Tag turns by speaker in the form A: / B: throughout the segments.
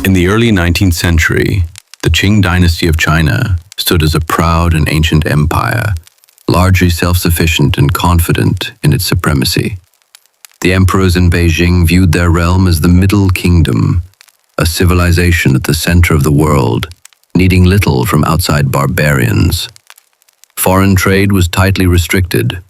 A: In the early 19th century, the Qing Dynasty of China stood as a proud and ancient empire, largely self-sufficient and confident in its supremacy. The emperors in Beijing viewed their realm as the Middle Kingdom, a civilization at the center of the world, needing little from outside barbarians. Foreign trade was tightly restricted.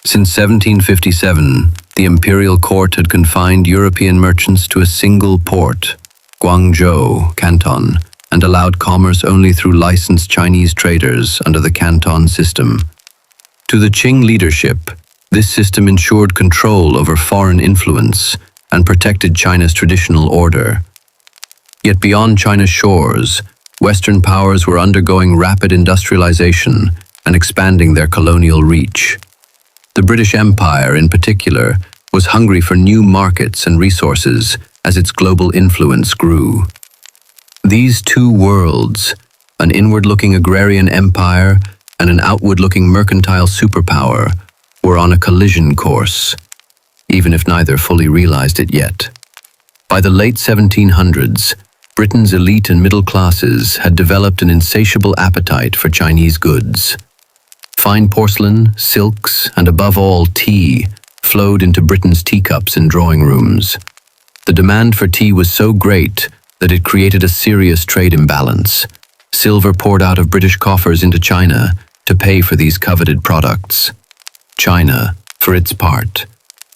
A: Since 1757, the imperial court had confined European merchants to a single port, Guangzhou, Canton, and allowed commerce only through licensed Chinese traders under the Canton system. To the Qing leadership, this system ensured control over foreign influence and protected China's traditional order. Yet beyond China's shores, Western powers were undergoing rapid industrialization and expanding their colonial reach. The British Empire, in particular, was hungry for new markets and resources as its global influence grew. These two worlds, an inward-looking agrarian empire and an outward-looking mercantile superpower, were on a collision course, even if neither fully realized it yet. By the late 1700s, Britain's elite and middle classes had developed an insatiable appetite for Chinese goods. Fine porcelain, silks, and above all tea flowed into Britain's teacups and drawing rooms. The demand for tea was so great that it created a serious trade imbalance. Silver poured out of British coffers into China to pay for these coveted products. China, for its part,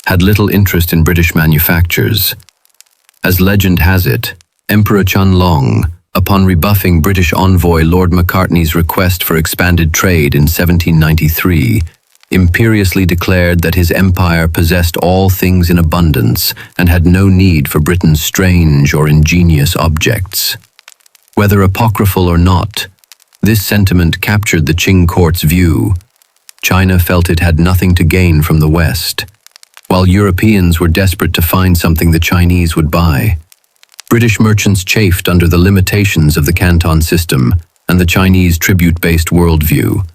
A: had little interest in British manufactures. As legend has it, Emperor Qianlong, upon rebuffing British envoy Lord Macartney's request for expanded trade in 1793, imperiously declared that his empire possessed all things in abundance and had no need for Britain's strange or ingenious objects. Whether apocryphal or not, this sentiment captured the Qing court's view. China felt it had nothing to gain from the West, while Europeans were desperate to find something the Chinese would buy. British merchants chafed under the limitations of the Canton system and the Chinese tribute-based worldview.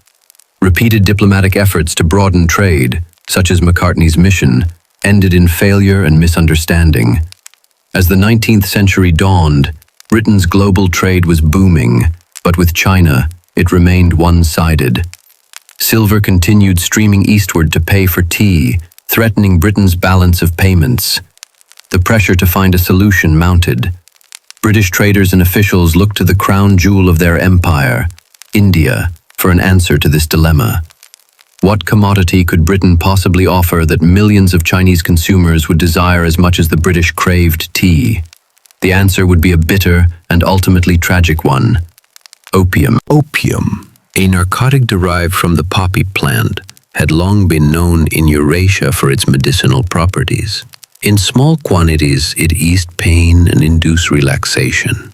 A: Repeated diplomatic efforts to broaden trade, such as Macartney's mission, ended in failure and misunderstanding. As the 19th century dawned, Britain's global trade was booming, but with China, it remained one-sided. Silver continued streaming eastward to pay for tea, threatening Britain's balance of payments. The pressure to find a solution mounted. British traders and officials looked to the crown jewel of their empire, India, for an answer to this dilemma. What commodity could Britain possibly offer that millions of Chinese consumers would desire as much as the British craved tea? The answer would be a bitter and ultimately tragic one: opium. Opium, a narcotic derived from the poppy plant, had long been known in Eurasia for its medicinal properties. In small quantities, it eased pain and induced relaxation.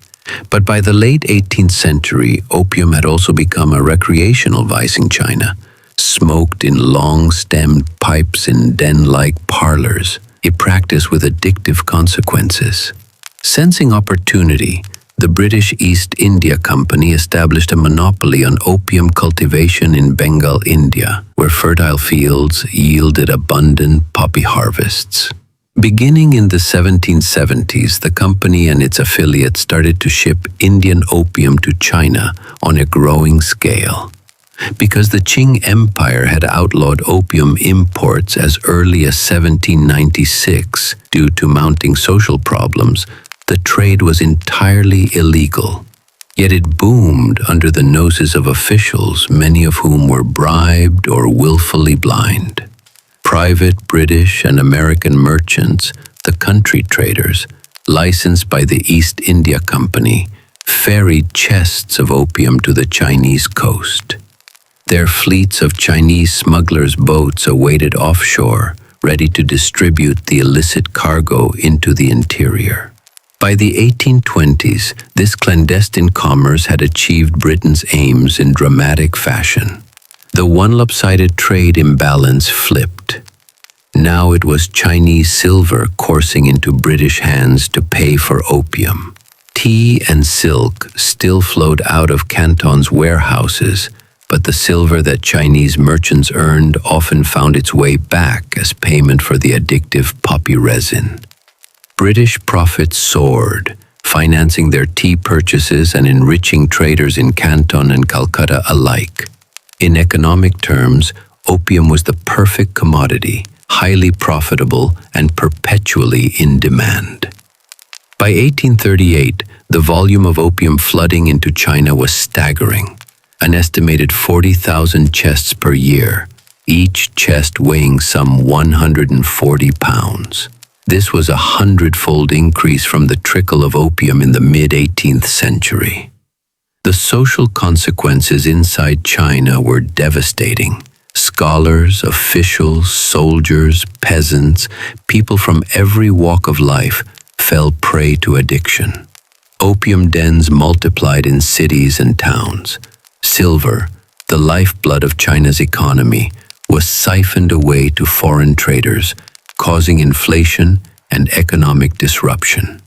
A: But by the late 18th century, opium had also become a recreational vice in China, smoked in long-stemmed pipes in den-like parlors, a practice with addictive consequences. Sensing opportunity, the British East India Company established a monopoly on opium cultivation in Bengal, India, where fertile fields yielded abundant poppy harvests. Beginning in the 1770s, the company and its affiliates started to ship Indian opium to China on a growing scale. Because the Qing Empire had outlawed opium imports as early as 1796 due to mounting social problems, the trade was entirely illegal. Yet it boomed under the noses of officials, many of whom were bribed or willfully blind. Private British and American merchants, the country traders, licensed by the East India Company, ferried chests of opium to the Chinese coast. Their fleets of Chinese smugglers' boats awaited offshore, ready to distribute the illicit cargo into the interior. By the 1820s, this clandestine commerce had achieved Britain's aims in dramatic fashion. The one lopsided trade imbalance flipped. Now it was Chinese silver coursing into British hands to pay for opium. Tea and silk still flowed out of Canton's warehouses, but the silver that Chinese merchants earned often found its way back as payment for the addictive poppy resin. British profits soared, financing their tea purchases and enriching traders in Canton and Calcutta alike. In economic terms, opium was the perfect commodity, highly profitable and perpetually in demand. By 1838, the volume of opium flooding into China was staggering, an estimated 40,000 chests per year, each chest weighing some 140 pounds. This was a 100-fold increase from the trickle of opium in the mid-18th century. The social consequences inside China were devastating. Scholars, officials, soldiers, peasants, people from every walk of life fell prey to addiction. Opium dens multiplied in cities and towns. Silver, the lifeblood of China's economy, was siphoned away to foreign traders, causing inflation and economic disruption.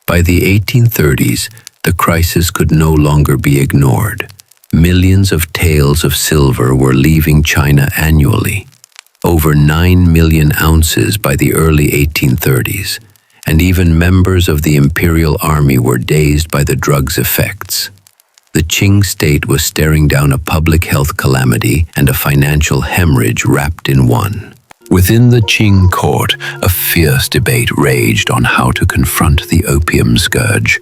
A: By the 1830s, the crisis could no longer be ignored. Millions of taels of silver were leaving China annually, over 9 million ounces by the early 1830s, and even members of the imperial army were dazed by the drug's effects. The Qing state was staring down a public health calamity and a financial hemorrhage wrapped in one. Within the Qing court, a fierce debate raged on how to confront the opium scourge.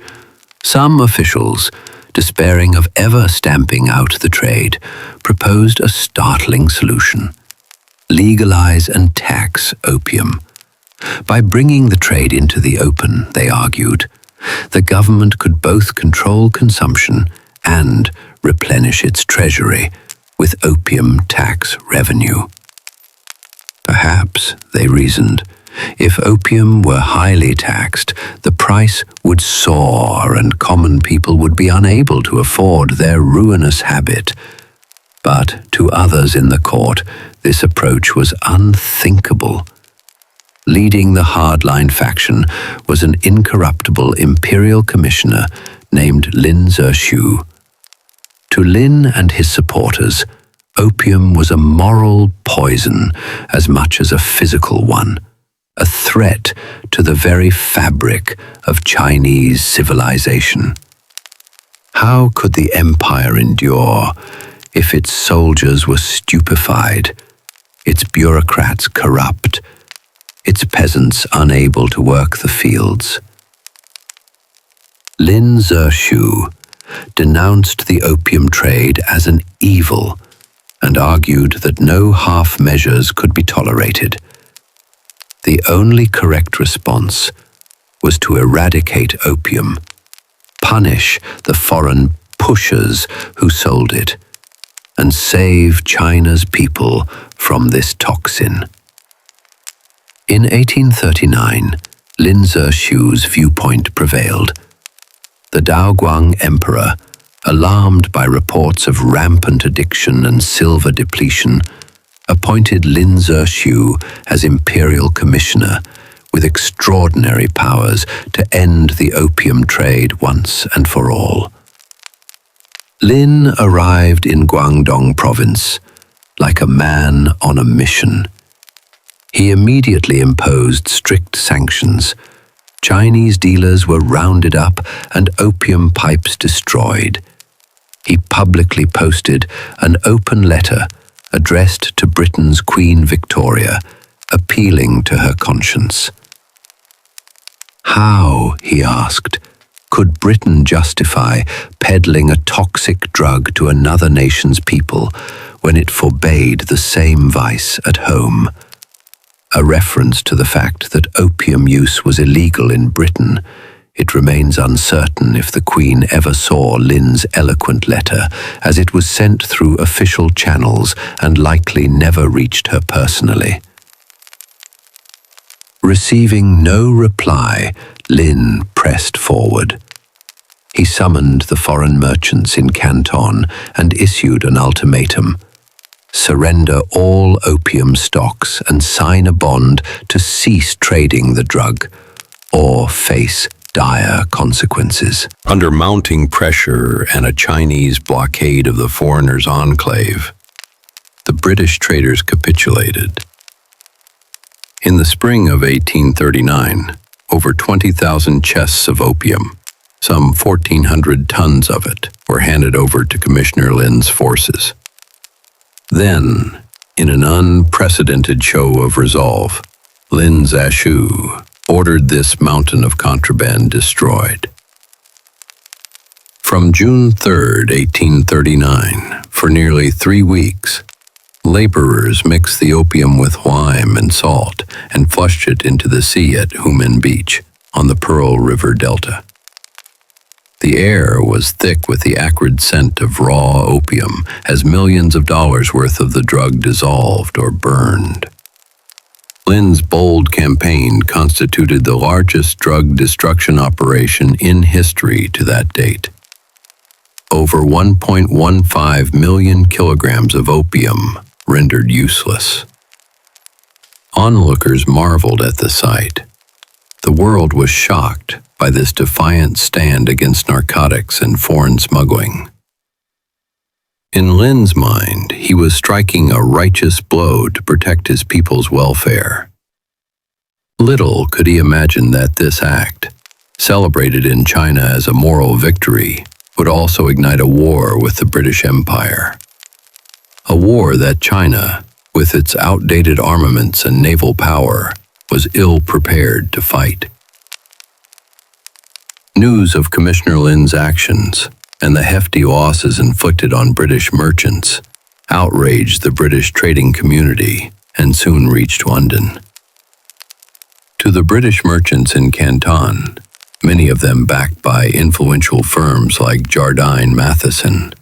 A: Some officials, despairing of ever stamping out the trade, proposed a startling solution: legalize and tax opium. By bringing the trade into the open, they argued, the government could both control consumption and replenish its treasury with opium tax revenue. Perhaps, they reasoned, if opium were highly taxed, the price would soar and common people would be unable to afford their ruinous habit. But to others in the court, this approach was unthinkable. Leading the hardline faction was an incorruptible imperial commissioner named Lin Zexu. To Lin and his supporters, opium was a moral poison as much as a physical one, a threat to the very fabric of Chinese civilization. How could the empire endure if its soldiers were stupefied, its bureaucrats corrupt, its peasants unable to work the fields? Lin Zexu denounced the opium trade as an evil and argued that no half measures could be tolerated. The only correct response was to eradicate opium, punish the foreign pushers who sold it, and save China's people from this toxin. In 1839, Lin Zexu's viewpoint prevailed. The Daoguang emperor, alarmed by reports of rampant addiction and silver depletion, appointed Lin Zexu as imperial commissioner with extraordinary powers to end the opium trade once and for all. Lin arrived in Guangdong province like a man on a mission. He immediately imposed strict sanctions. Chinese dealers were rounded up and opium pipes destroyed. He publicly posted an open letter addressed to Britain's Queen Victoria, appealing to her conscience. How, he asked, could Britain justify peddling a toxic drug to another nation's people when it forbade the same vice at home? A reference to the fact that opium use was illegal in Britain, it remains uncertain if the Queen ever saw Lin's eloquent letter, as it was sent through official channels and likely never reached her personally. Receiving no reply, Lin pressed forward. He summoned the foreign merchants in Canton and issued an ultimatum: surrender all opium stocks and sign a bond to cease trading the drug, or face dire consequences. Under mounting pressure and a Chinese blockade of the foreigners' enclave, the British traders capitulated. In the spring of 1839, over 20,000 chests of opium, Some 1,400 tons of it were handed over to Commissioner Lin's forces. Then, in an unprecedented show of resolve, Lin Zexu ordered this mountain of contraband destroyed. From June 3, 1839, for nearly 3 weeks, laborers mixed the opium with lime and salt and flushed it into the sea at Humen Beach on the Pearl River Delta. The air was thick with the acrid scent of raw opium as millions of dollars worth of the drug dissolved or burned. Lin's bold campaign constituted the largest drug destruction operation in history to that date. Over 1.15 million kilograms of opium rendered useless. Onlookers marveled at the sight. The world was shocked by this defiant stand against narcotics and foreign smuggling. In Lin's mind, he was striking a righteous blow to protect his people's welfare. Little could he imagine that this act, celebrated in China as a moral victory, would also ignite a war with the British Empire. A war that China, with its outdated armaments and naval power, was ill-prepared to fight. News of Commissioner Lin's actions and the hefty losses inflicted on British merchants outraged the British trading community and soon reached London. To the British merchants in Canton, many of them backed by influential firms like Jardine Matheson,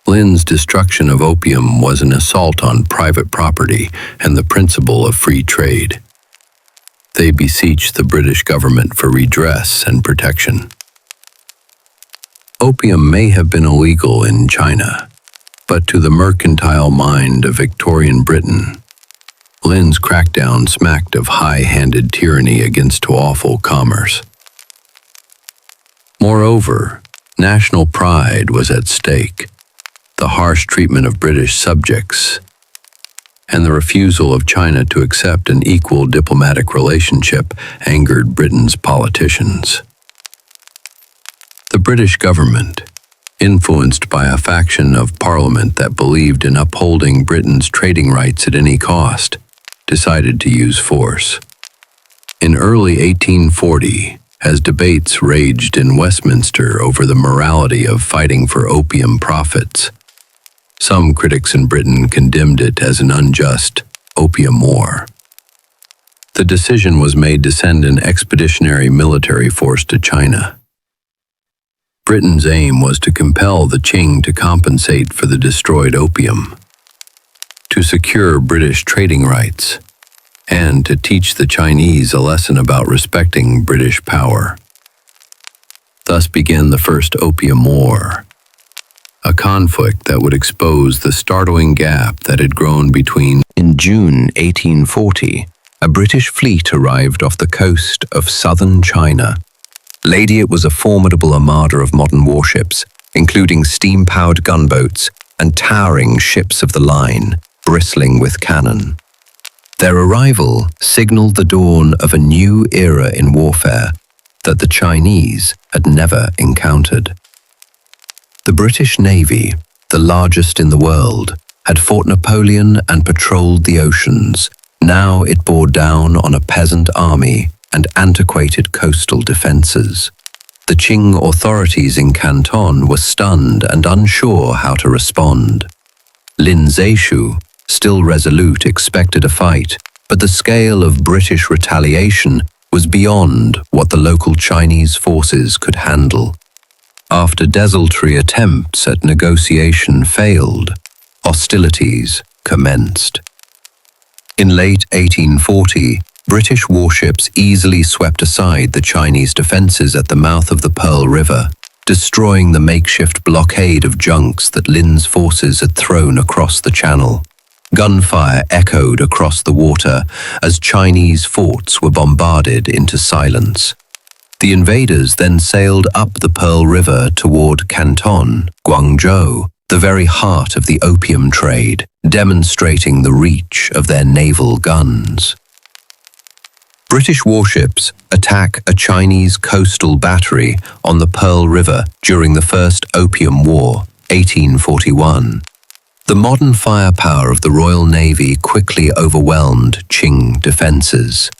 A: Lin's destruction of opium was an assault on private property and the principle of free trade. They beseeched the British government for redress and protection. Opium may have been illegal in China, but to the mercantile mind of Victorian Britain, Lin's crackdown smacked of high-handed tyranny against lawful commerce. Moreover, national pride was at stake. The harsh treatment of British subjects and the refusal of China to accept an equal diplomatic relationship angered Britain's politicians. The British government, influenced by a faction of Parliament that believed in upholding Britain's trading rights at any cost, decided to use force. In early 1840, as debates raged in Westminster over the morality of fighting for opium profits, some critics in Britain condemned it as an unjust opium war. The decision was made to send an expeditionary military force to China. Britain's aim was to compel the Qing to compensate for the destroyed opium, to secure British trading rights, and to teach the Chinese a lesson about respecting British power. Thus began the First Opium War, a conflict that would expose the startling gap that had grown between. In June 1840, a British fleet arrived off the coast of southern China. It was a formidable armada of modern warships, including steam-powered gunboats and towering ships of the line, bristling with cannon. Their arrival signaled the dawn of a new era in warfare that the Chinese had never encountered. The British Navy, the largest in the world, had fought Napoleon and patrolled the oceans. Now it bore down on a peasant army and antiquated coastal defenses. The Qing authorities in Canton were stunned and unsure how to respond. Lin Zexu, still resolute, expected a fight, but the scale of British retaliation was beyond what the local Chinese forces could handle. After desultory attempts at negotiation failed, hostilities commenced. In late 1840, British warships easily swept aside the Chinese defenses at the mouth of the Pearl River, destroying the makeshift blockade of junks that Lin's forces had thrown across the channel. Gunfire echoed across the water as Chinese forts were bombarded into silence. The invaders then sailed up the Pearl River toward Canton, Guangzhou, the very heart of the opium trade, demonstrating the reach of their naval guns.
B: British warships attack a Chinese coastal battery on the Pearl River during the First Opium War, 1841. The modern firepower of the Royal Navy quickly overwhelmed Qing defences.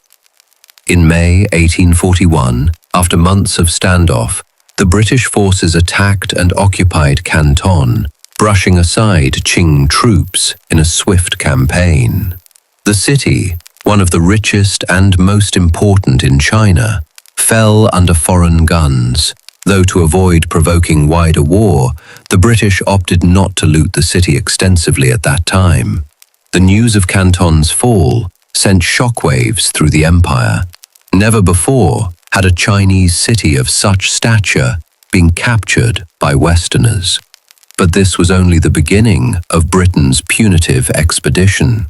B: In May 1841, after months of standoff, the British forces attacked and occupied Canton, brushing aside Qing troops in a swift campaign. The city, one of the richest and most important in China, fell under foreign guns, though to avoid provoking wider war, the British opted not to loot the city extensively at that time. The news of Canton's fall sent shockwaves through the empire. Never before had a Chinese city of such stature been captured by Westerners. But this was only the beginning of Britain's punitive expedition.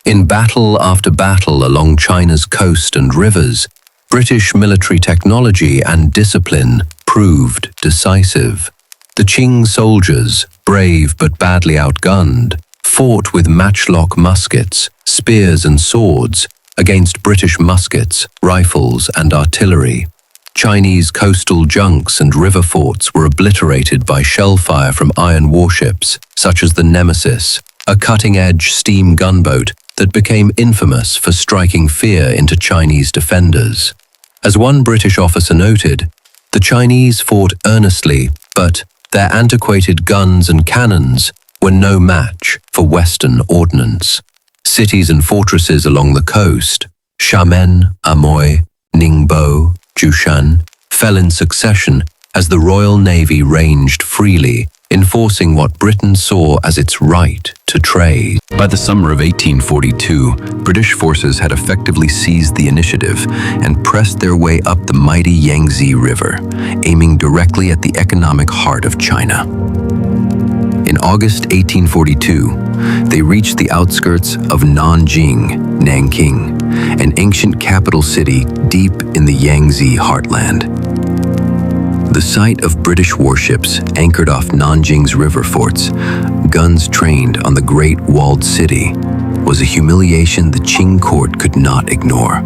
B: In battle after battle along China's coast and rivers, British military technology and discipline proved decisive. The Qing soldiers, brave but badly outgunned, fought with matchlock muskets, spears and swords against British muskets, rifles and artillery. Chinese coastal junks and river forts were obliterated by shellfire from iron warships, such as the Nemesis, a cutting-edge steam gunboat that became infamous for striking fear into Chinese defenders. As one British officer noted, the Chinese fought earnestly, but their antiquated guns and cannons were no match for Western ordnance. Cities and fortresses along the coast, Xiamen, Amoy, Ningbo, Jushan, fell in succession as the Royal Navy ranged freely, enforcing what Britain saw as its right to trade.
A: By the summer of 1842, British forces had effectively seized the initiative and pressed their way up the mighty Yangtze River, aiming directly at the economic heart of China. In August 1842, they reached the outskirts of Nanjing, an ancient capital city deep in the Yangtze heartland. The sight of British warships anchored off Nanjing's river forts, guns trained on the Great Walled City, was a humiliation the Qing court could not ignore.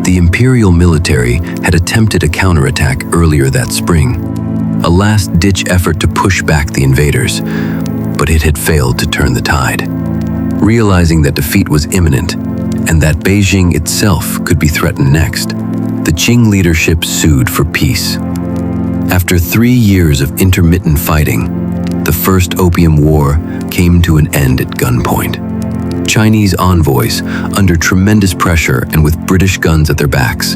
A: The imperial military had attempted a counterattack earlier that spring, a last-ditch effort to push back the invaders, but it had failed to turn the tide. Realizing that defeat was imminent and that Beijing itself could be threatened next, the Qing leadership sued for peace. After 3 years of intermittent fighting, the First Opium War came to an end at gunpoint. Chinese envoys, under tremendous pressure and with British guns at their backs,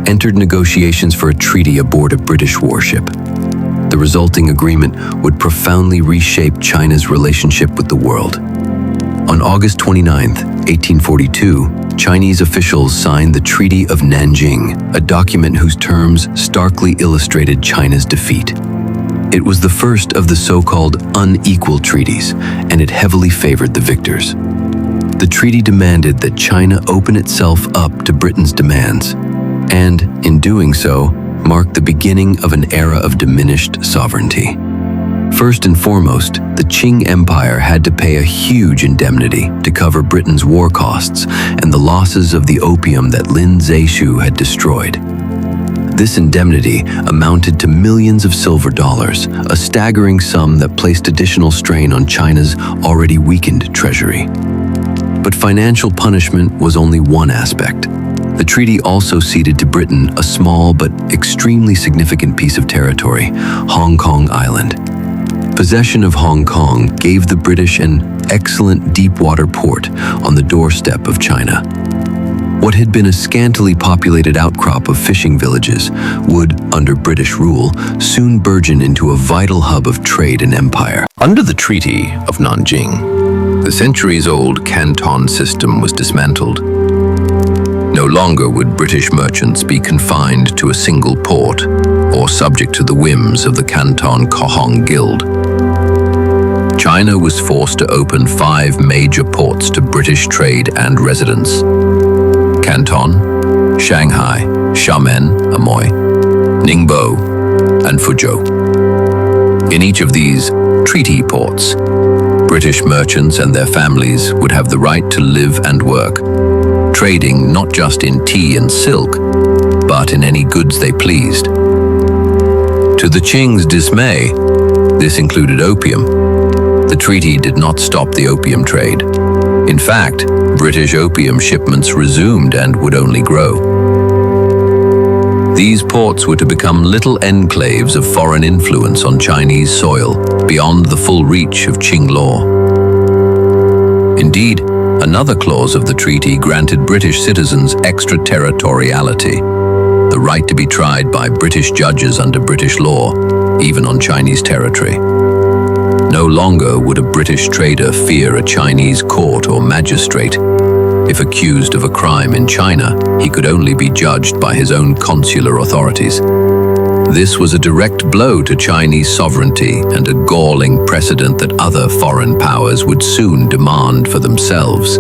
A: entered negotiations for a treaty aboard a British warship. The resulting agreement would profoundly reshape China's relationship with the world. On August 29, 1842, Chinese officials signed the Treaty of Nanjing, a document whose terms starkly illustrated China's defeat. It was the first of the so-called unequal treaties, and it heavily favored the victors. The treaty demanded that China open itself up to Britain's demands, and, in doing so, marked the beginning of an era of diminished sovereignty. First and foremost, the Qing Empire had to pay a huge indemnity to cover Britain's war costs and the losses of the opium that Lin Zexu had destroyed. This indemnity amounted to millions of silver dollars, a staggering sum that placed additional strain on China's already weakened treasury. But financial punishment was only one aspect. The treaty also ceded to Britain a small but extremely significant piece of territory, Hong Kong Island. Possession of Hong Kong gave the British an excellent deep-water port on the doorstep of China. What had been a scantily populated outcrop of fishing villages would, under British rule, soon burgeon into a vital hub of trade and empire. Under the Treaty of Nanjing, the centuries-old Canton system was dismantled. No longer would British merchants be confined to a single port or subject to the whims of the Canton Kohong Guild. China was forced to open 5 major ports to British trade and residence: Canton, Shanghai, Xiamen, Amoy, Ningbo, and Fuzhou. In each of these treaty ports, British merchants and their families would have the right to live and work,
B: trading not just in tea and silk, but in any goods they pleased. To the Qing's dismay, this included opium. The treaty did not stop the opium trade. In fact, British opium shipments resumed and would only grow. These ports were to become little enclaves of foreign influence on Chinese soil, beyond the full reach of Qing law. Indeed, another clause of the treaty granted British citizens extraterritoriality, the right to be tried by British judges under British law, even on Chinese territory. No longer would a British trader fear a Chinese court or magistrate. If accused of a crime in China, he could only be judged by his own consular authorities. This was a direct blow to Chinese sovereignty and a galling precedent that other foreign powers would soon demand for themselves.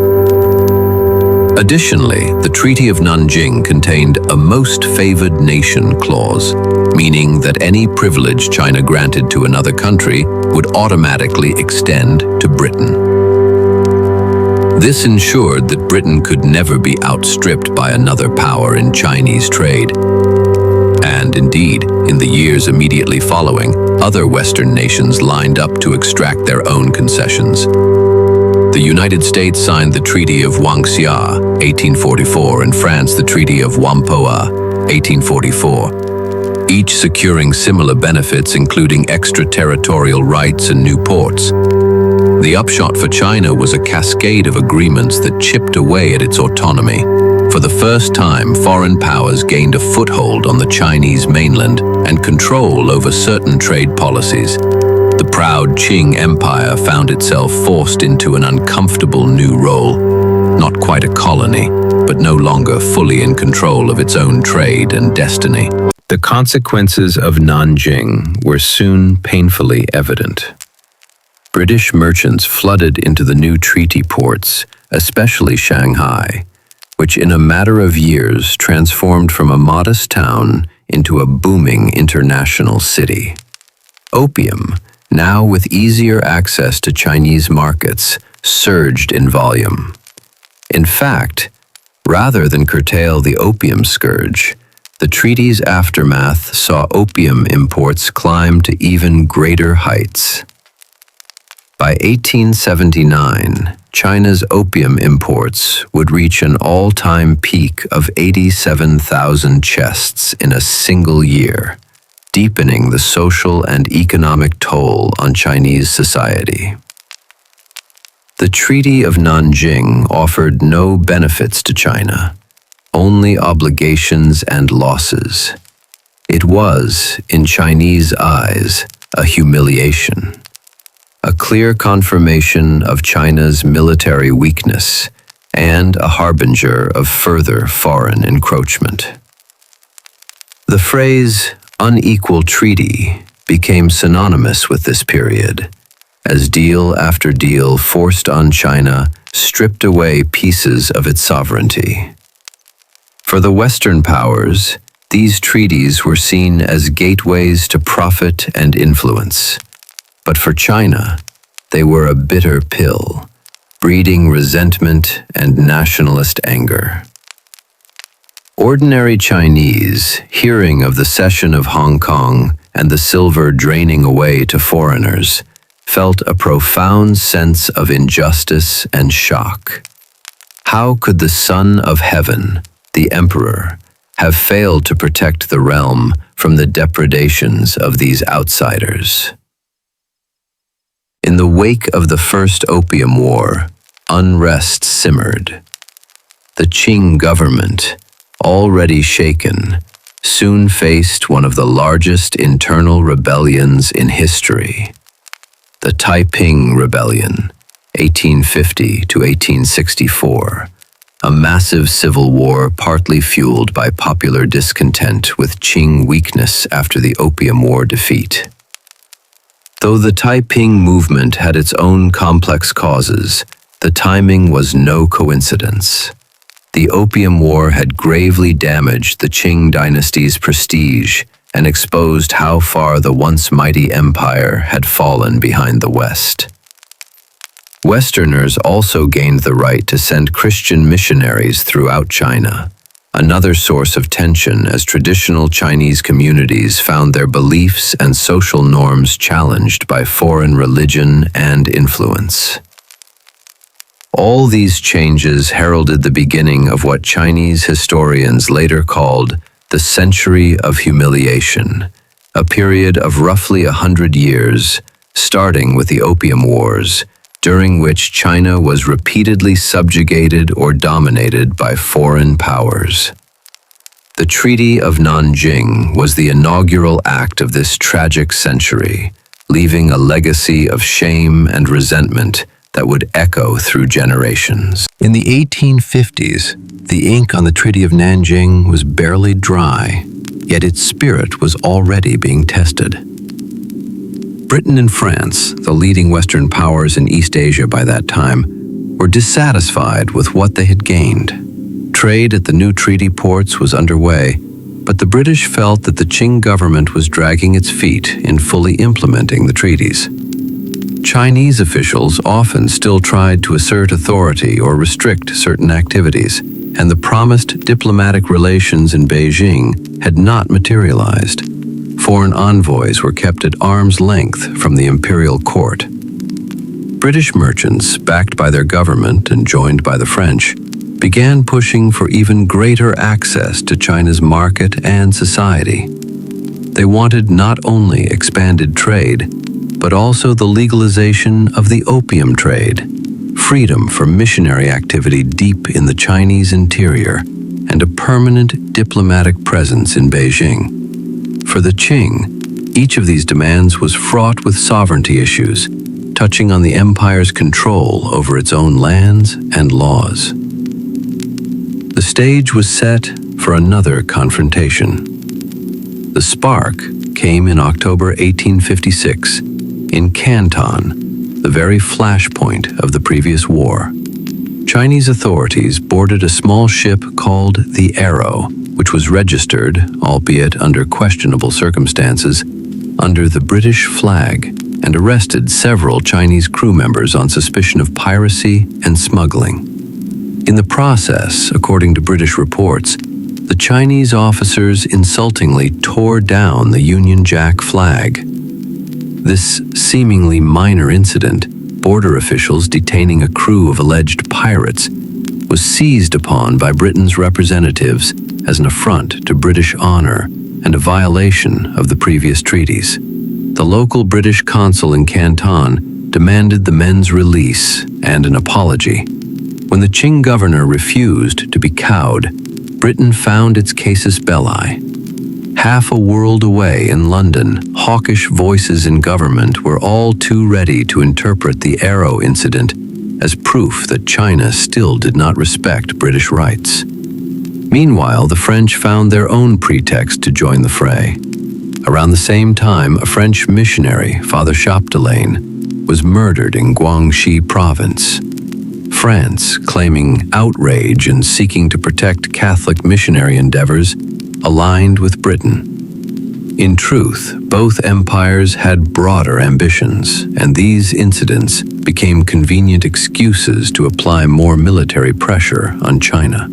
B: Additionally, the Treaty of Nanjing contained a most favored nation clause, meaning that any privilege China granted to another country would automatically extend to Britain. This ensured that Britain could never be outstripped by another power in Chinese trade. And indeed, in the years immediately following, other Western nations lined up to extract their own concessions. The United States signed the Treaty of Wangxia, 1844, and France the Treaty of Whampoa, 1844, each securing similar benefits including extraterritorial rights and new ports. The upshot for China was a cascade of agreements that chipped away at its autonomy. For the first time, foreign powers gained a foothold on the Chinese mainland and control over certain trade policies. The proud Qing Empire found itself forced into an uncomfortable new role, not quite a colony, but no longer fully in control of its own trade and destiny.
A: The consequences of Nanjing were soon painfully evident. British merchants flooded into the new treaty ports, especially Shanghai, which in a matter of years transformed from a modest town into a booming international city. Opium, now with easier access to Chinese markets, surged in volume. In fact, rather than curtail the opium scourge, the treaty's aftermath saw opium imports climb to even greater heights. By 1879, China's opium imports would reach an all-time peak of 87,000 chests in a single year, deepening the social and economic toll on Chinese society. The Treaty of Nanjing offered no benefits to China, only obligations and losses. It was, in Chinese eyes, a humiliation, a clear confirmation of China's military weakness and a harbinger of further foreign encroachment. The phrase unequal treaty became synonymous with this period, as deal after deal forced on China stripped away pieces of its sovereignty. For the Western powers, these treaties were seen as gateways to profit and influence. But for China, they were a bitter pill, breeding resentment and nationalist anger. Ordinary Chinese, hearing of the cession of Hong Kong and the silver draining away to foreigners, felt a profound sense of injustice and shock. How could the Son of Heaven, the Emperor, have failed to protect the realm from the depredations of these outsiders? In the wake of the First Opium War, unrest simmered. The Qing government, already shaken, soon faced one of the largest internal rebellions in history. The Taiping Rebellion, 1850 to 1864, a massive civil war partly fueled by popular discontent with Qing weakness after the Opium War defeat. Though the Taiping movement had its own complex causes, the timing was no coincidence. The Opium War had gravely damaged the Qing Dynasty's prestige and exposed how far the once mighty empire had fallen behind the West. Westerners also gained the right to send Christian missionaries throughout China, another source of tension as traditional Chinese communities found their beliefs and social norms challenged by foreign religion and influence. All these changes heralded the beginning of what Chinese historians later called the Century of Humiliation, a period of roughly 100 years, starting with the Opium Wars, during which China was repeatedly subjugated or dominated by foreign powers. The Treaty of Nanjing was the inaugural act of this tragic century, leaving a legacy of shame and resentment that would echo through generations. In the 1850s, the ink on the Treaty of Nanjing was barely dry, yet its spirit was already being tested. Britain and France, the leading Western powers in East Asia by that time, were dissatisfied with what they had gained. Trade at the new treaty ports was underway, but the British felt that the Qing government was dragging its feet in fully implementing the treaties. Chinese officials often still tried to assert authority or restrict certain activities, and the promised diplomatic relations in Beijing had not materialized. Foreign envoys were kept at arm's length from the imperial court. British merchants, backed by their government and joined by the French, began pushing for even greater access to China's market and society. They wanted not only expanded trade, but also the legalization of the opium trade, freedom from missionary activity deep in the Chinese interior, and a permanent diplomatic presence in Beijing. For the Qing, each of these demands was fraught with sovereignty issues, touching on the empire's control over its own lands and laws. The stage was set for another confrontation. The spark came in October 1856 in Canton, the very flashpoint of the previous war. Chinese authorities boarded a small ship called the Arrow, which was registered, albeit under questionable circumstances, under the British flag, and arrested several Chinese crew members on suspicion of piracy and smuggling. In the process, according to British reports, the Chinese officers insultingly tore down the Union Jack flag. This seemingly minor incident, border officials detaining a crew of alleged pirates, was seized upon by Britain's representatives as an affront to British honor and a violation of the previous treaties. The local British consul in Canton demanded the men's release and an apology. When the Qing governor refused to be cowed, Britain found its casus belli. Half a world away in London, hawkish voices in government were all too ready to interpret the Arrow incident as proof that China still did not respect British rights. Meanwhile, the French found their own pretext to join the fray. Around the same time, a French missionary, Father Chapdelaine, was murdered in Guangxi province. France, claiming outrage and seeking to protect Catholic missionary endeavors, aligned with Britain. In truth, both empires had broader ambitions, and these incidents became convenient excuses to apply more military pressure on China.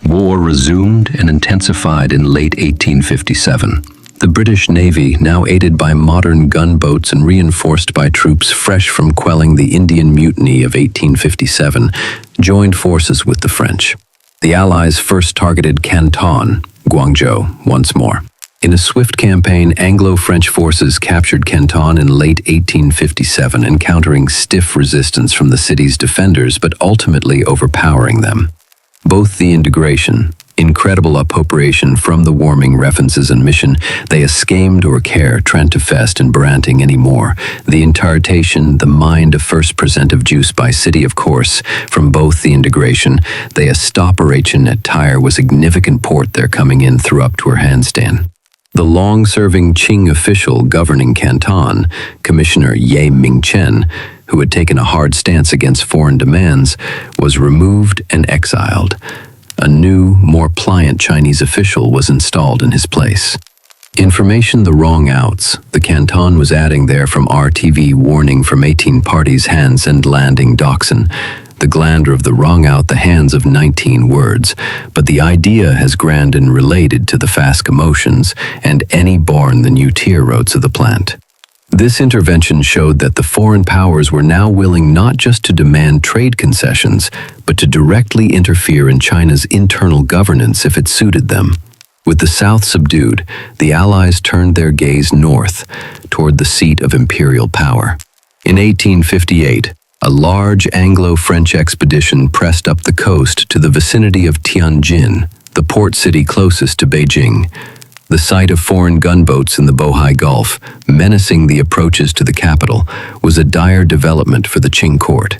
A: War resumed and intensified in late 1857. The British Navy, now aided by modern gunboats and reinforced by troops fresh from quelling the Indian Mutiny of 1857, joined forces with the French. The Allies first targeted Canton, Guangzhou, once more. In a swift campaign, Anglo-French forces captured Canton in late 1857, encountering stiff resistance from the city's defenders but ultimately overpowering them. Both the integration, incredible appropriation from the warming references and mission, they escamed or care Trentefest and Branting anymore. The intartation, the mind of first present of juice by city of course, from both the integration, they stoperation at Tyre was significant port there coming in through up to her handstand. The long-serving Qing official governing Canton, Commissioner Ye Mingchen, who had taken a hard stance against foreign demands, was removed and exiled. A new, more pliant Chinese official was installed in his place. Information the wrong outs. The Canton was adding there from RTV warning from 18 parties hands and landing Dachshund. The glander of the wrong out the hands of 19 words. But the idea has grand and related to the fast commotions and any born the new tier roads of the plant. This intervention showed that the foreign powers were now willing not just to demand trade concessions, but to directly interfere in China's internal governance if it suited them. With the South subdued, the Allies turned their gaze north, toward the seat of imperial power. In 1858, a large Anglo-French expedition pressed up the coast to the vicinity of Tianjin, the port city closest to Beijing. The sight of foreign gunboats in the Bohai Gulf, menacing the approaches to the capital, was a dire development for the Qing court.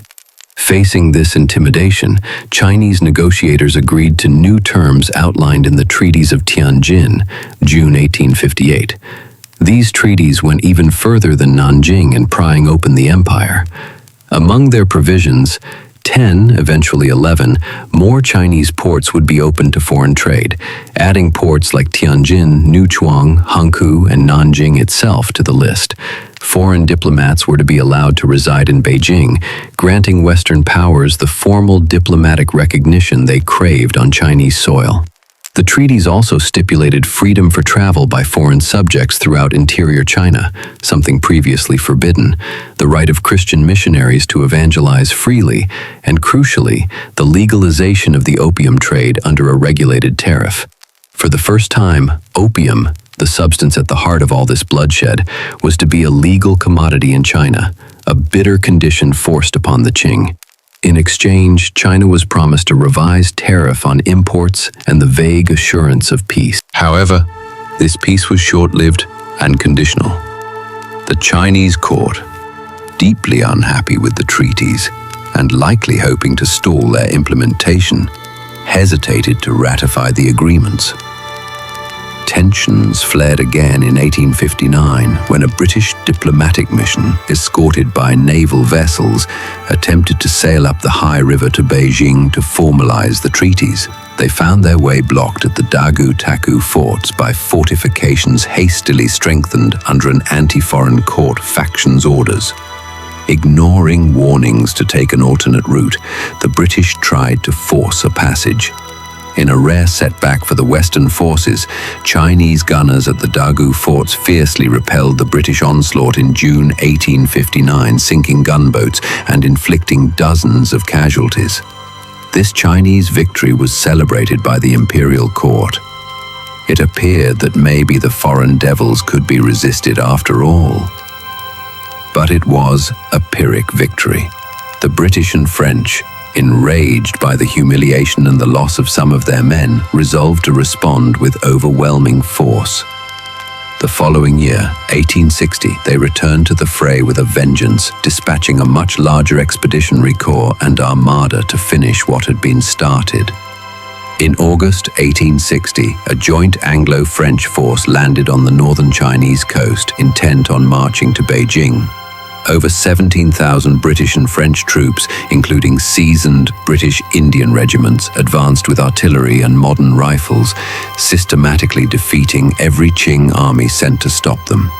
A: Facing this intimidation, Chinese negotiators agreed to new terms outlined in the treaties of Tianjin, June 1858. These treaties went even further than Nanjing in prying open the empire. Among their provisions, 10, eventually 11, more Chinese ports would be open to foreign trade, adding ports like Tianjin, Newchuang, Hankou, and Nanjing itself to the list. Foreign diplomats were to be allowed to reside in Beijing, granting Western powers the formal diplomatic recognition they craved on Chinese soil. The treaties also stipulated freedom for travel by foreign subjects throughout interior China, something previously forbidden, the right of Christian missionaries to evangelize freely, and crucially, the legalization of the opium trade under a regulated tariff. For the first time, opium, the substance at the heart of all this bloodshed, was to be a legal commodity in China, a bitter condition forced upon the Qing. In exchange, China was promised a revised tariff on imports and the vague assurance of peace. However, this peace was short-lived and conditional. The Chinese court, deeply unhappy with the treaties and likely hoping to stall their implementation, hesitated to ratify the agreements. Tensions flared again in 1859 when a British diplomatic mission, escorted by naval vessels, attempted to sail up the high river to Beijing to formalize the treaties. They found their way blocked at the Dagu-Taku forts by fortifications hastily strengthened under an anti-foreign court faction's orders. Ignoring warnings to take an alternate route, the British tried to force a passage. In a rare setback for the Western forces, Chinese gunners at the Dagu forts fiercely repelled the British onslaught in June 1859, sinking gunboats and inflicting dozens of casualties. This Chinese victory was celebrated by the imperial court. It appeared that maybe the foreign devils could be resisted after all. But it was a Pyrrhic victory. The British and French, enraged by the humiliation and the loss of some of their men, resolved to respond with overwhelming force. The following year, 1860, they returned to the fray with a vengeance, dispatching a much larger expeditionary corps and armada to finish what had been started. In August 1860, a joint Anglo-French force landed on the northern Chinese coast, intent on marching to Beijing. Over 17,000 British and French troops, including seasoned British Indian regiments, advanced with artillery and modern rifles, systematically defeating every Qing army sent to stop them.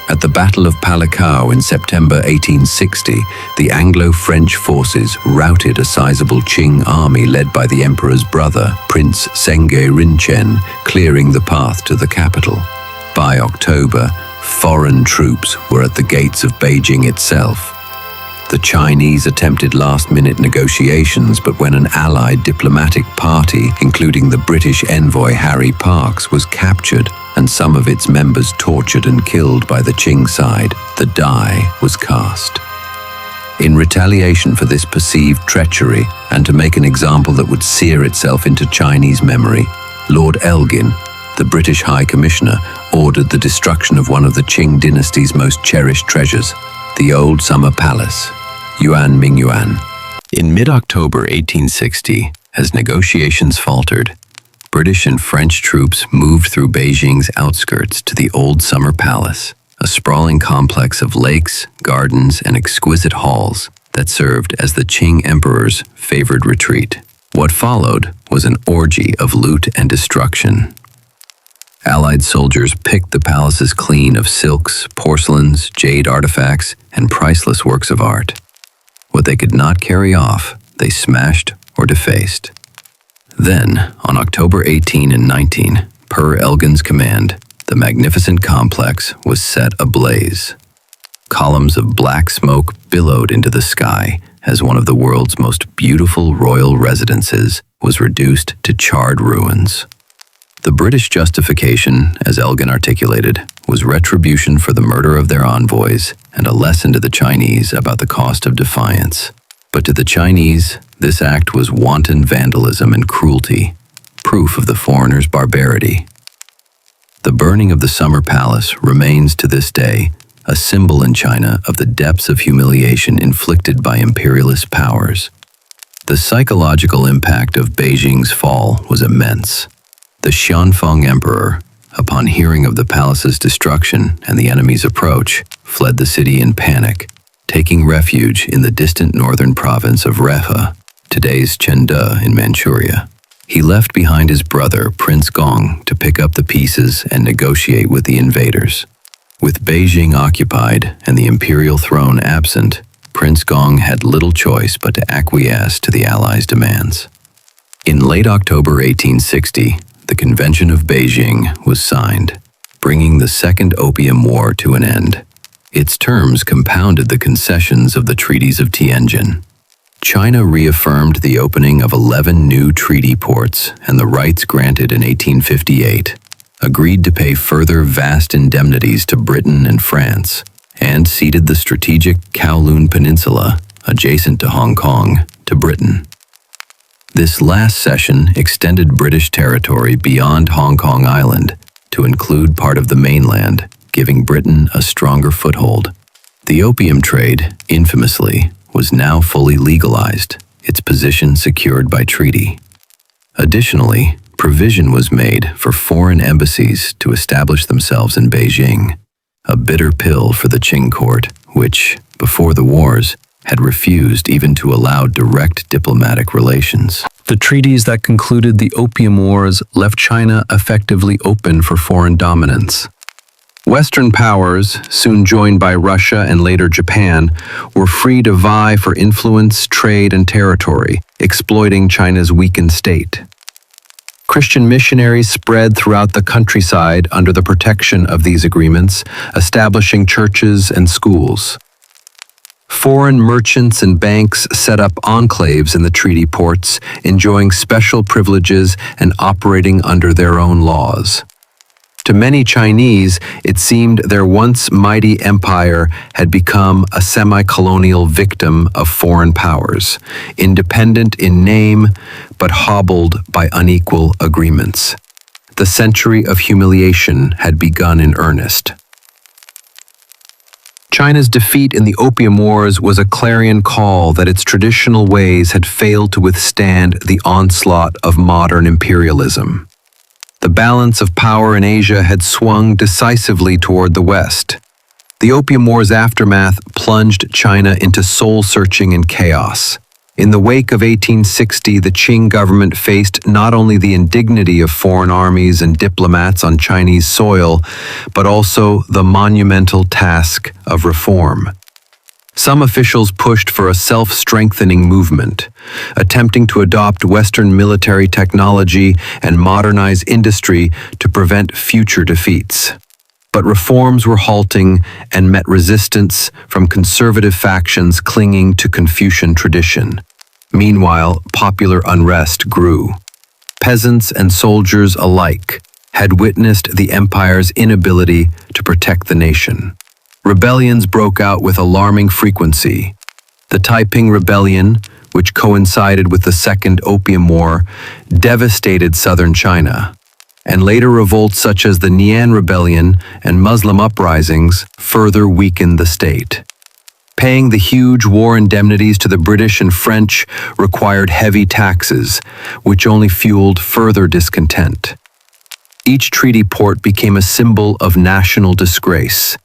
A: At the Battle of Palikao in September 1860, the Anglo-French forces routed a sizable Qing army led by the emperor's brother, Prince Senge Rinchen, clearing the path to the capital. By October, foreign troops were at the gates of Beijing itself. The Chinese attempted last-minute negotiations, but when an allied diplomatic party, including the British envoy Harry Parkes, was captured and some of its members tortured and killed by the Qing side, the die was cast. In retaliation for this perceived treachery, and to make an example that would sear itself into Chinese memory, Lord Elgin, the British High Commissioner, ordered the destruction of one of the Qing Dynasty's most cherished treasures, the old summer palace, Yuan Mingyuan. In mid-October 1860, as negotiations faltered, British and French troops moved through Beijing's outskirts to the old summer palace, a sprawling complex of lakes, gardens, and exquisite halls that served as the Qing emperor's favored retreat. What followed was an orgy of loot and destruction. Allied soldiers picked the palaces clean of silks, porcelains, jade artifacts, and priceless works of art. What they could not carry off, they smashed or defaced. Then, on October 18 and 19, per Elgin's command, the magnificent complex was set ablaze. Columns of black smoke billowed into the sky as one of the world's most beautiful royal residences was reduced to charred ruins. The British justification, as Elgin articulated, was retribution for the murder of their envoys and a lesson to the Chinese about the cost of defiance. But to the Chinese, this act was wanton vandalism and cruelty, proof of the foreigners' barbarity. The burning of the Summer Palace remains to this day a symbol in China of the depths of humiliation inflicted by imperialist powers. The psychological impact of Beijing's fall was immense. The Xianfeng Emperor, upon hearing of the palace's destruction and the enemy's approach, fled the city in panic, taking refuge in the distant northern province of Rehe, today's Chengde in Manchuria. He left behind his brother, Prince Gong, to pick up the pieces and negotiate with the invaders. With Beijing occupied and the imperial throne absent, Prince Gong had little choice but to acquiesce to the Allies' demands. In late October 1860, the Convention of Beijing was signed, bringing the Second Opium War to an end. Its terms compounded the concessions of the treaties of Tianjin. China reaffirmed the opening of 11 new treaty ports and the rights granted in 1858, agreed to pay further vast indemnities to Britain and France, and ceded the strategic Kowloon Peninsula, adjacent to Hong Kong, to Britain. This last cession extended British territory beyond Hong Kong Island to include part of the mainland, giving Britain a stronger foothold. The opium trade, infamously, was now fully legalized, its position secured by treaty. Additionally, provision was made for foreign embassies to establish themselves in Beijing, a bitter pill for the Qing court, which, before the wars, had refused even to allow direct diplomatic relations.
C: The treaties that concluded the Opium Wars left China effectively open for foreign dominance. Western powers, soon joined by Russia and later Japan, were free to vie for influence, trade, and territory, exploiting China's weakened state. Christian missionaries spread throughout the countryside under the protection of these agreements, establishing churches and schools. Foreign merchants and banks set up enclaves in the treaty ports, enjoying special privileges and operating under their own laws. To many Chinese, it seemed their once mighty empire had become a semi-colonial victim of foreign powers, independent in name, but hobbled by unequal agreements. The century of humiliation had begun in earnest. China's defeat in the Opium Wars was a clarion call that its traditional ways had failed to withstand the onslaught of modern imperialism. The balance of power in Asia had swung decisively toward the West. The Opium War's aftermath plunged China into soul-searching and chaos. In the wake of 1860, the Qing government faced not only the indignity of foreign armies and diplomats on Chinese soil, but also the monumental task of reform. Some officials pushed for a self-strengthening movement, attempting to adopt Western military technology and modernize industry to prevent future defeats. But reforms were halting and met resistance from conservative factions clinging to Confucian tradition. Meanwhile, popular unrest grew. Peasants and soldiers alike had witnessed the empire's inability to protect the nation. Rebellions broke out with alarming frequency. The Taiping Rebellion, which coincided with the Second Opium War, devastated southern China, and later revolts such as the Nian Rebellion and Muslim uprisings further weakened the state. Paying the huge war indemnities to the British and French required heavy taxes, which only fueled further discontent. Each treaty port became a symbol of national disgrace,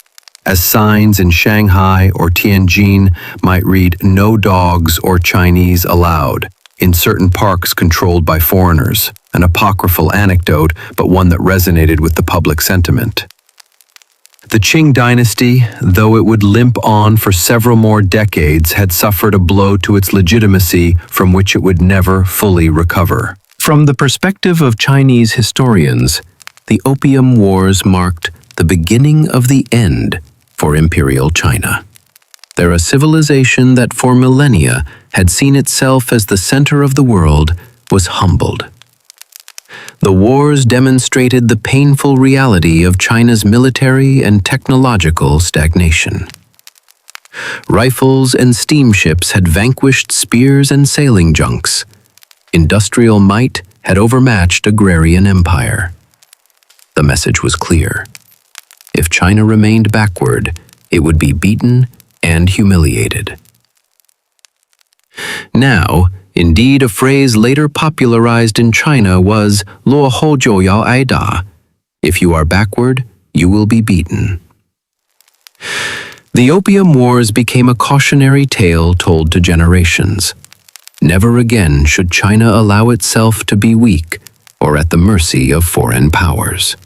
C: as signs in Shanghai or Tianjin might read "No dogs or Chinese allowed." in certain parks controlled by foreigners, an apocryphal anecdote, but one that resonated with the public sentiment. The Qing Dynasty, though it would limp on for several more decades, had suffered a blow to its legitimacy from which it would never fully recover. From the perspective of Chinese historians, the Opium Wars marked the beginning of the end for Imperial China. They're a civilization that for millennia had seen itself as the center of the world was humbled. The wars demonstrated the painful reality of China's military and technological stagnation. Rifles and steamships had vanquished spears and sailing junks. Industrial might had overmatched agrarian empire. The message was clear. If China remained backward, it would be beaten and humiliated. Now, indeed, a phrase later popularized in China was "luo hou jiu yao ai da." If you are backward, you will be beaten. The Opium Wars became a cautionary tale told to generations. Never again should China allow itself to be weak or at the mercy of foreign powers.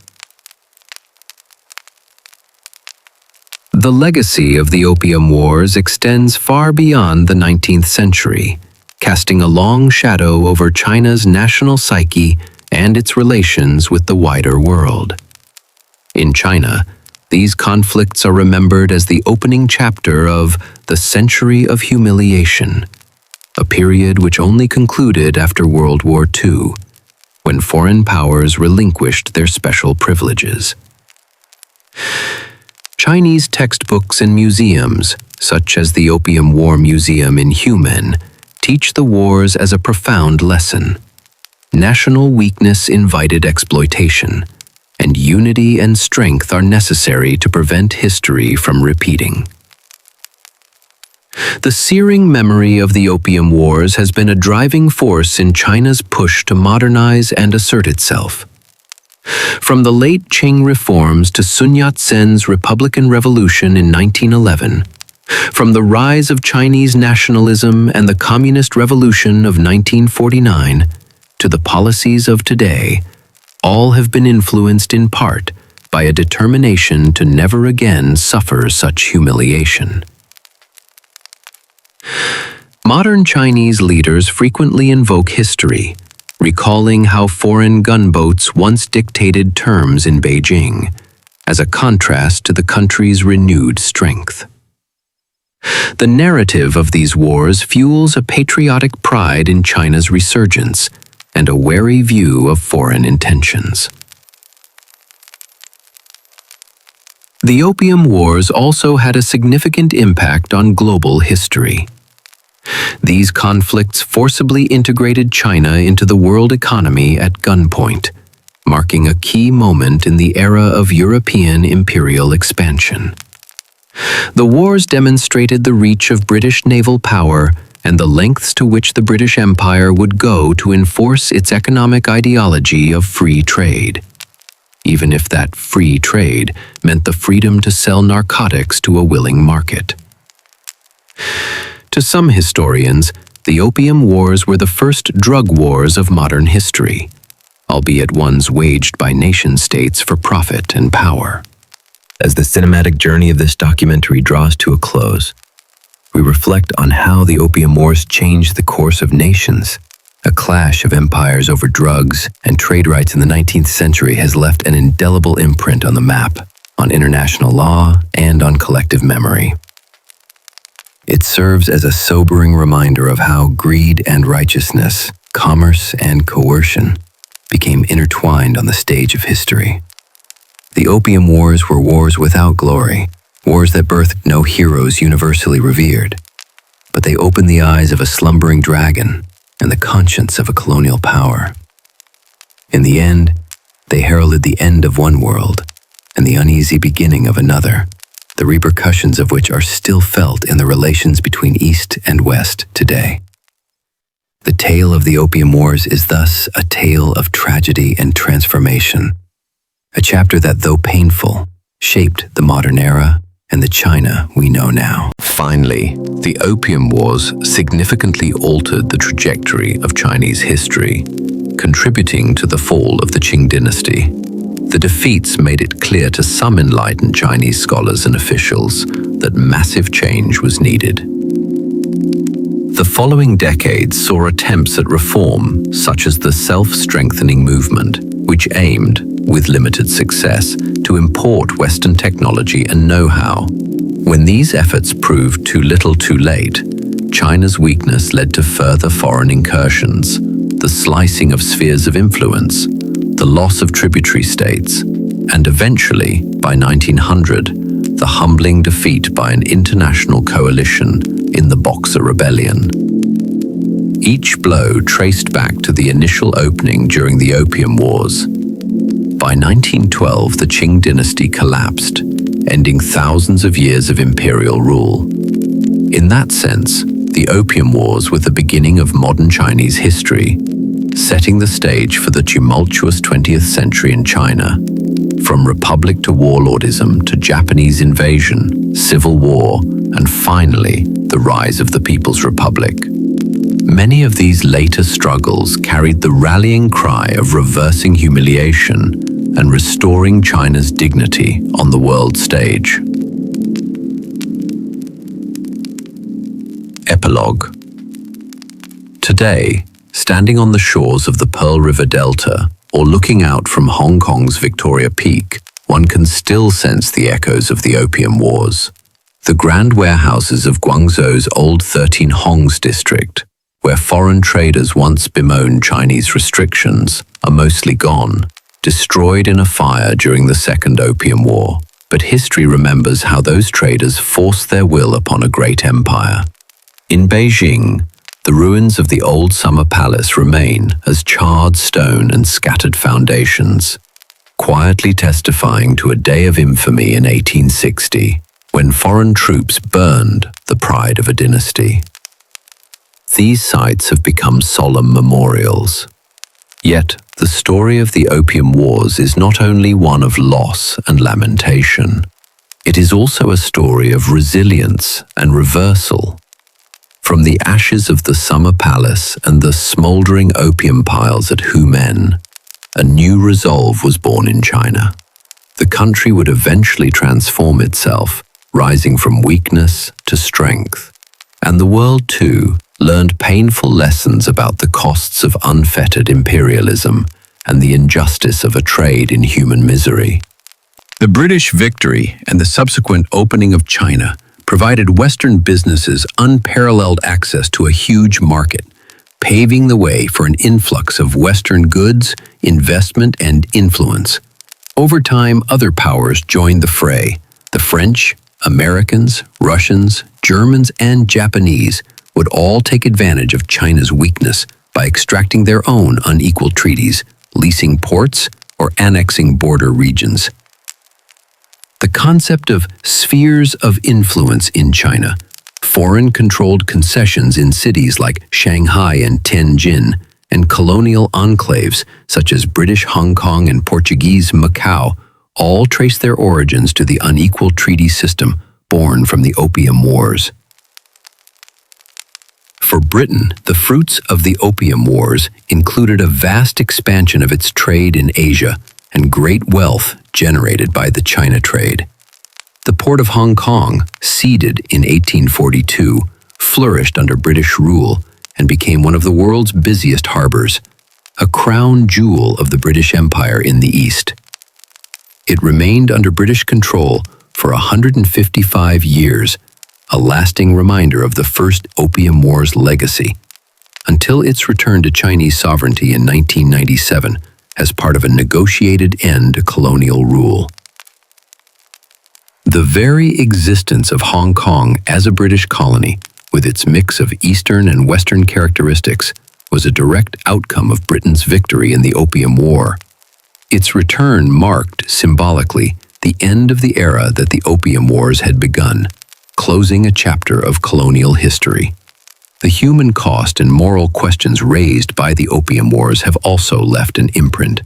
C: The legacy of the Opium Wars extends far beyond the 19th century, casting a long shadow over China's national psyche and its relations with the wider world. In China, these conflicts are remembered as the opening chapter of the Century of Humiliation, a period which only concluded after World War II, when foreign powers relinquished their special privileges. Chinese textbooks and museums, such as the Opium War Museum in Humen, teach the wars as a profound lesson. National weakness invited exploitation, and unity and strength are necessary to prevent history from repeating. The searing memory of the Opium Wars has been a driving force in China's push to modernize and assert itself. From the late Qing reforms to Sun Yat-sen's Republican Revolution in 1911, from the rise of Chinese nationalism and the Communist Revolution of 1949 to the policies of today, all have been influenced in part by a determination to never again suffer such humiliation. Modern Chinese leaders frequently invoke history, recalling how foreign gunboats once dictated terms in Beijing, as a contrast to the country's renewed strength. The narrative of these wars fuels a patriotic pride in China's resurgence and a wary view of foreign intentions. The Opium Wars also had a significant impact on global history. These conflicts forcibly integrated China into the world economy at gunpoint, marking a key moment in the era of European imperial expansion. The wars demonstrated the reach of British naval power and the lengths to which the British Empire would go to enforce its economic ideology of free trade, even if that free trade meant the freedom to sell narcotics to a willing market. To some historians, the Opium Wars were the first drug wars of modern history, albeit ones waged by nation-states for profit and power. As the cinematic journey of this documentary draws to a close, we reflect on how the Opium Wars changed the course of nations. A clash of empires over drugs and trade rights in the 19th century has left an indelible imprint on the map, on international law, and on collective memory. It serves as a sobering reminder of how greed and righteousness, commerce and coercion became intertwined on the stage of history. The Opium Wars were wars without glory, wars that birthed no heroes universally revered, but they opened the eyes of a slumbering dragon and the conscience of a colonial power. In the end, they heralded the end of one world and the uneasy beginning of another, the repercussions of which are still felt in the relations between East and West today. The tale of the Opium Wars is thus a tale of tragedy and transformation, a chapter that, though painful, shaped the modern era
A: and the China we know now.
B: Finally, the Opium Wars significantly altered the trajectory of Chinese history, contributing to the fall of the Qing Dynasty. The defeats made it clear to some enlightened Chinese scholars and officials that massive change was needed. The following decades saw attempts at reform, such as the self-strengthening movement, which aimed, with limited success, to import Western technology and know-how. When these efforts proved too little too late, China's weakness led to further foreign incursions, the slicing of spheres of influence, the loss of tributary states, and eventually, by 1900, the humbling defeat by an international coalition in the Boxer Rebellion. Each blow traced back to the initial opening during the Opium Wars. By 1912, the Qing Dynasty collapsed, ending thousands of years of imperial rule. In that sense, the Opium Wars were the beginning of modern Chinese history, setting the stage for the tumultuous 20th century in China, from republic to warlordism to Japanese invasion, civil war, and finally, the rise of the People's Republic. Many of these later struggles carried the rallying cry of reversing humiliation and restoring China's dignity on the world stage. Epilogue. Today, standing on the shores of the Pearl River Delta, or looking out from Hong Kong's Victoria Peak, one can still sense the echoes of the Opium Wars. The grand warehouses of Guangzhou's old 13 Hongs district, where foreign traders once bemoaned Chinese restrictions, are mostly gone, destroyed in a fire during the Second Opium War. But history remembers how those traders forced their will upon a great empire. In Beijing, the ruins of the old summer palace remain as charred stone and scattered foundations, quietly testifying to a day of infamy in 1860, when foreign troops burned the pride of a dynasty. These sites have become solemn memorials. Yet, the story of the Opium Wars is not only one of loss and lamentation. It is also a story of resilience and reversal. From the ashes of the summer palace and the smoldering opium piles at Humen, a new resolve was born in China. The country would eventually transform itself, rising from weakness to strength. And the world, too, learned painful lessons about the costs of unfettered imperialism and the injustice of a trade in human misery.
A: The British victory and the subsequent opening of China provided Western businesses unparalleled access to a huge market, paving the way for an influx of Western goods, investment, and influence. Over time, other powers joined the fray. The French, Americans, Russians, Germans, and Japanese would all take advantage of China's weakness by extracting their own unequal treaties, leasing ports, or annexing border regions. The concept of spheres of influence in China, foreign-controlled concessions in cities like Shanghai and Tianjin, and colonial enclaves such as British Hong Kong and Portuguese Macau, all trace their origins to the unequal treaty system born from the Opium Wars. For Britain, the fruits of the Opium Wars included a vast expansion of its trade in Asia and great wealth generated by the China trade. The port of Hong Kong, seeded in 1842, flourished under British rule and became one of the world's busiest harbors, a crown jewel of the British Empire in the East. It remained under British control for 155 years, a lasting reminder of the First Opium War's legacy, until its return to Chinese sovereignty in 1997 as part of a negotiated end to colonial rule. The very existence of Hong Kong as a British colony, with its mix of Eastern and Western characteristics, was a direct outcome of Britain's victory in the Opium War. Its return marked, symbolically, the end of the era that the Opium Wars had begun, closing a chapter of colonial history. The human cost and moral questions raised by the Opium Wars have also left an imprint.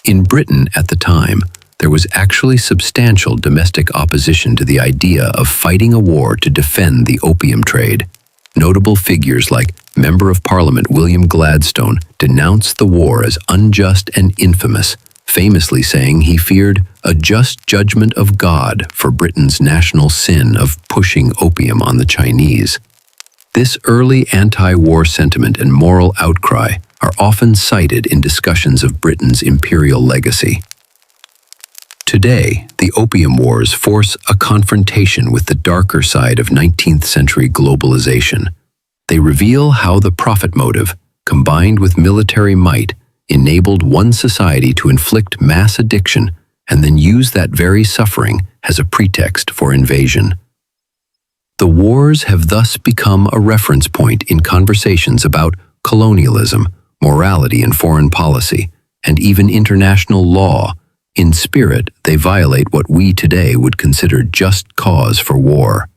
A: In Britain at the time, there was actually substantial domestic opposition to the idea of fighting a war to defend the opium trade. Notable figures like Member of Parliament William Gladstone denounced the war as unjust and infamous, famously saying he feared a just judgment of God for Britain's national sin of pushing opium on the Chinese. This early anti-war sentiment and moral outcry are often cited in discussions of Britain's imperial legacy. Today, the Opium Wars force a confrontation with the darker side of 19th century globalization. They reveal how the profit motive, combined with military might, enabled one society to inflict mass addiction and then use that very suffering as a pretext for invasion. The wars have thus become a reference point in conversations about colonialism, morality and foreign policy, and even international law. In spirit, they violate what we today would consider just cause for war.